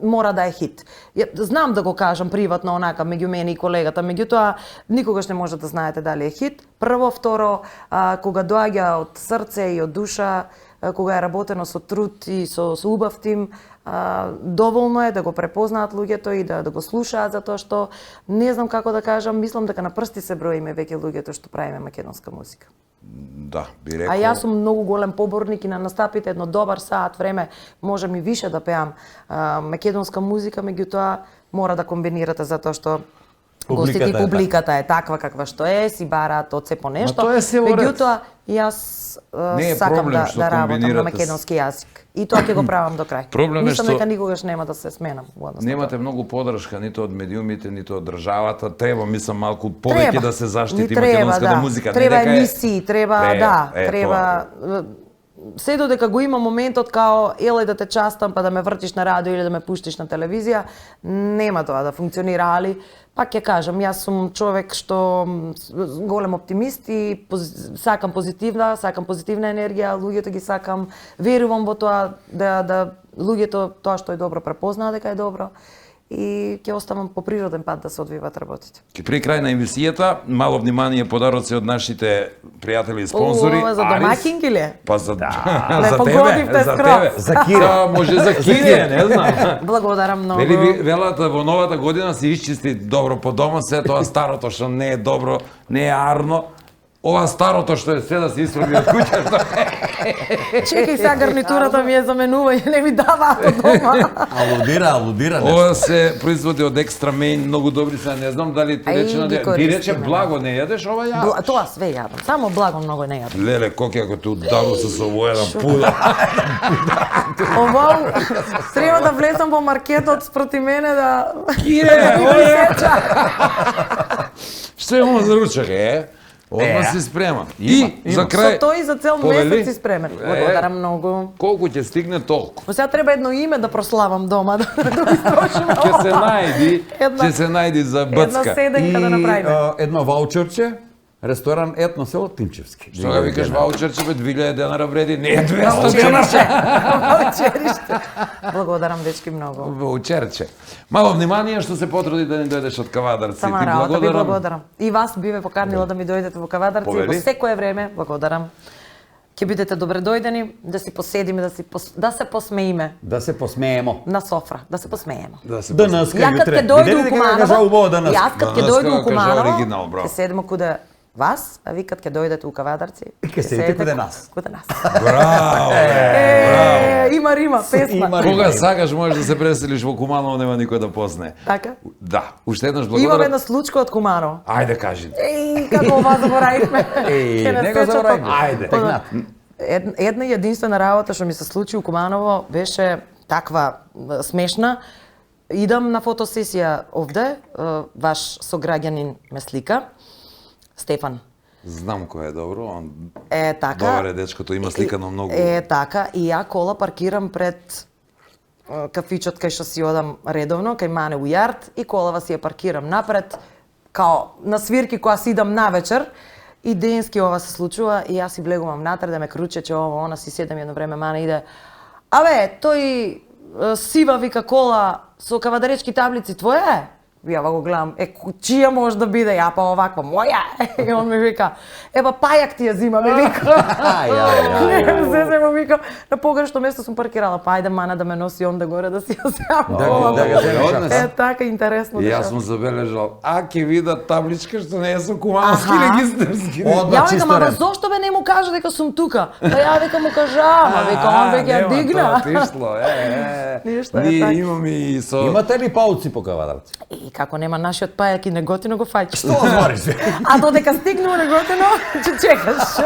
мора да е хит. Знам да го кажам приватно онака меѓу мене и колегата, меѓутоа никогаш не може да знаете дали е хит. Прво, второ, кога доаѓа од срце и од душа, кога е работено со труд и со убав тим, доволно е да го препознаат луѓето и да го слушаат, затоа што не знам како да кажам, мислам дека на прсти се броиме веќе луѓето што правиме македонска музика. Да, би рекол. А јас сум многу голем поборник и на настапите едно добар саат време можам и више да пеам македонска музика, меѓутоа мора да комбинирате затоа што гостите и публиката е таква каква што е, си бараат од се по нешто. тоа е се во ред. Меѓутоа јас Не е сакам проблем што да работам на комбинирате македонски јазик. И тоа ќе го правам до крај. Проблем е Мислам што дека никогаш нема да се сменам во однос на Немате многу поддршка ниту од медиумите, ниту од државата. Треба, мислам, малку повеќе Треба. да се заштити Ни треба, македонската да. музика. Треба Не дека е- емисии, треба, да, треба. Се додека го има моментот као еле да те частам па да ме вртиш на радио или да ме пуштиш на телевизија, нема тоа да функционира, али пак ќе кажам, јас сум човек што голем оптимист и сакам позитивна енергија, луѓето ги сакам, верувам во тоа да луѓето тоа што е добро препознаат дека е добро и ќе оставам по природен пат да се одвиваат работите. Ке при крај на емисијата, мало внимание подароци од нашите пријатели и спонзори. Ова за Арис. домаќинки ли? Па за Ле за погодивте тебе, за скроз. тебе. За Кире. Да, може за Кире, не знам. Благодарам многу. Нели велат во новата година се исчисти добро по дома, се тоа старото што не е добро, не е арно. Ова старото што е се да се исфрли од куќата. Чекај сега гарнитурата ми е заменување, не ми даваат од дома. Алудира нешто. Ова се производи од екстра мејн, многу добри се, не знам дали ти Ај, рече на ги ти користиме, рече да. благо не јадеш, ова јадеш. Тоа све јадам, само благо многу не јадам. Леле, кој ако те удару со овој еден пуда. Ова треба да влезам во маркетот спроти мене да Кире, ми ова сеча. што имamo за ручек, Одма си спрема. И за крај Со тој за цел повели? месец си спремен. Благодарам многу. Колку ќе стигне толку. Но сега треба едно име да прославам дома, да го истрошим. Ќе се најди, Една- ќе се најди за Една бцка. седенка да направиме. едно ваучерче, ресторан Етно село Тимчевски. Што ga викаш ваучерче, бе 2000 денара вреди, не 200 денара. Ваучерище. Благодарам дечки многу. Ваучерче. Мало внимание што се потруди да не дојдеш од Кавадарци. Сама Ти работа ви благодарам. И вас би ме поканила да ми дојдете во Кавадарци Повели. во секое време. Благодарам. Ќе бидете добре дојдени, да си поседиме, да се посмеиме Да се посмеемо. на софра, да се посмееме. Денеска Ја кад јутре. ќе дојду Видели у дека Куманово, кажа убаво денес. јас кад ќе Денеска дојду у кажа Куманово, оригинал, браво. ќе седиме куде вас, а ви кад ќе дојдете у Кавадарци, Ќе седите куде нас. Куде нас. Браво! Има рима, песма. Има. Кога сакаш можеш да се преселиш во Куманово, нема никој да позне. Така? Да, уште еднаш Имам благодарам. една случка од Куманово. Ајде кажи. Како ова заборавивме. Ќе не го сечат заборавивме. од- Ајде, тегнат. Една и единствена работа што ми се случи у Куманово беше таква смешна. идам на фотосесија овде, ваш сограѓанин ме слика, Стефан. Знам кој е добро, он Така. добар е дечкото, има сликано многу. Така, и ја кола паркирам пред кафичот кај што си одам редовно, кај Мане Ујард, и колава си ја паркирам напред, као на свирки која си идам навечер, и денски ова се случува, и јас си влегувам натре да ме кручече ова, она си седам едно време, Мане иде, тој сива вика кола со кавадаречки таблици, твоја е? Ја го гледам, чија може да биде, ја па оваква, моја е. И он ми вика, пајак ти ја зима, ми вика. Се му вика, на погрешно место сум паркирала, па ајде Мана да ме носи онда горе да си ја земам. Да го земеш. Така, интересно. И јас сум забележал, ќе видат табличка што не е со Кумановски регистарски. Ја викам, ама зошто бе не му кажа дека сум тука? Па ја вика му кажа, вика, он веќе ја дигна. Отишло, Ништо е Ние така. имаме и со... Имате ли пауци по кавадарци? И како нема нашиот пајак и неготино го фаќаш. Што збориш? А додека стигнува неготино, ќе чекаш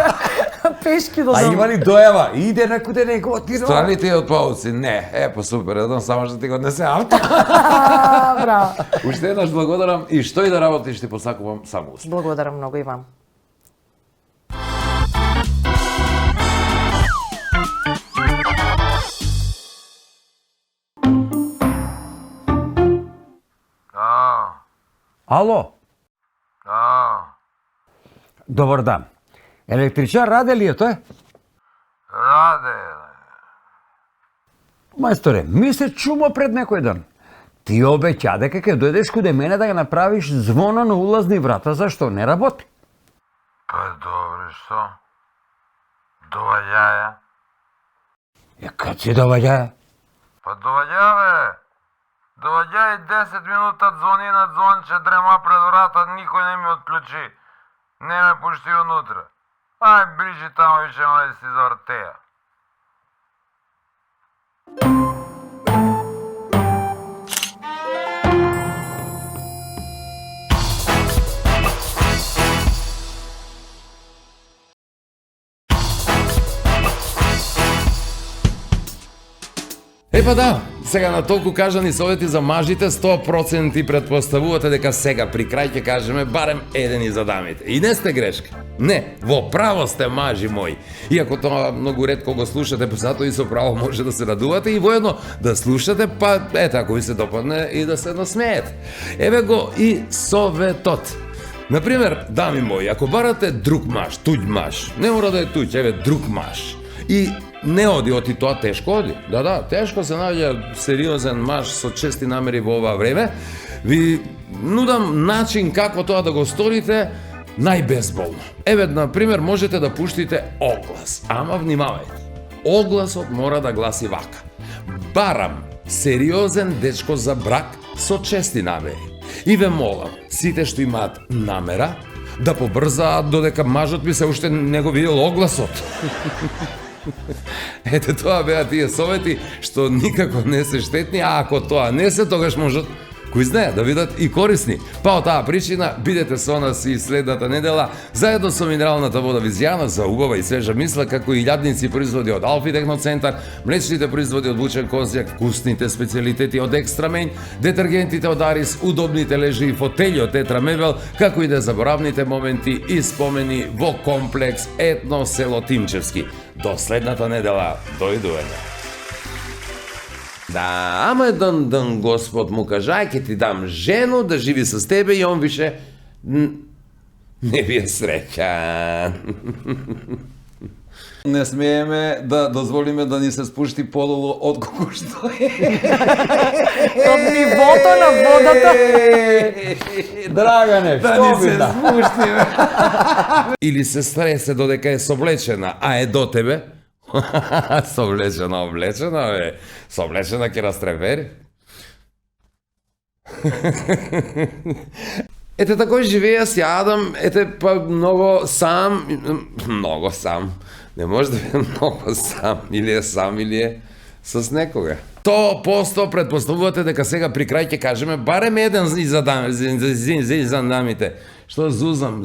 пешки до А дом. има ли дојава? Иде некуде неготино? Страните од пауци? Не. Па супер, едно само што ти го однесе авто. Браво. Уште еднаш благодарам и што и да работиш ти посакувам само успех. Благодарам многу и вам. Да, Ало, да, добар дан. Електричар Раде ли е тој? раде. Мајсторе, ми се чумо пред некој ден. Ти обеќа дека ќе дојдеш куде мене да ga направиш звоно на улазни врата, зашто не работи? Па добре, што? Доваѓаја. Кад си доваѓа? Па доваѓаве. Доваѓај 10 минута звони на звонче, дрема пред врата, никој не ми отклучи. Не ме пушти унутра. Ај, ближи тамо више ме да си завртеја. Епа да, сега на толку кажани совети за мажите, 100% предпоставувате дека сега при крај ќе кажеме барем еден и за дамите. И не сте грешка. Не, во право сте мажи мои. Иако тоа многу ретко го слушате, па затоа и со право може да се радувате и воедно да слушате, па ако ви се допадне и да се насмеете. Еве го и советот. Например, дами мои, ако барате друг маж, туѓ маж, не мора да е туѓ, еве друг маж, и не оди тоа тешко оди. Да, тешко се наоѓа сериозен маж со чести намери во ова време. Ви нудам начин како тоа да го сторите најбезболно. Еве, например, можете да пуштите оглас, ама внимавајте. Огласот мора да гласи вака: барам сериозен дечко за брак со чести намери. И ве молам, сите што имаат намера, да побрзаат додека мажот ми се уште не го видел огласот. Ете, тоа беа тие совети што никако не се штетни, а ако тоа не се, тогаш можат, кој знае, да бидат и корисни. Па од таа причина, бидете со нас и следната недела, заедно со минералната вода Визијана за убава и свежа мисла, како и илјадници производи од Алфи Техноцентар, млечните производи од Вучен Козјак, вкусните специјалитети од Екстрамејн, детергентите од Арис, удобните лежи и фотели од Тетра Мебел, како и незаборавните моменти и спомени во комплекс Етно село Тимчевски. До следната недела, дојдуваме. Да, ама еден Господ му кажа, ќе ти дам жену да живи с тебе и он више не ви е среќан. Не смееме да дозволиме да ни се спушти подолу отколку што е. Од нивото на водата. Драгане, Да што ни би се да? спуштиме. Или се стресе додека е соблечена, а е до тебе? Соблечена, облечена, бе. Соблечена ќе растревери. Ете, такој живеја си Адам, ете, па многу сам. Не може да е многу сам, или е с некога. 100% предпоставувате дека сега при крај ќе кажеме барем еден за дамите. Што зузам.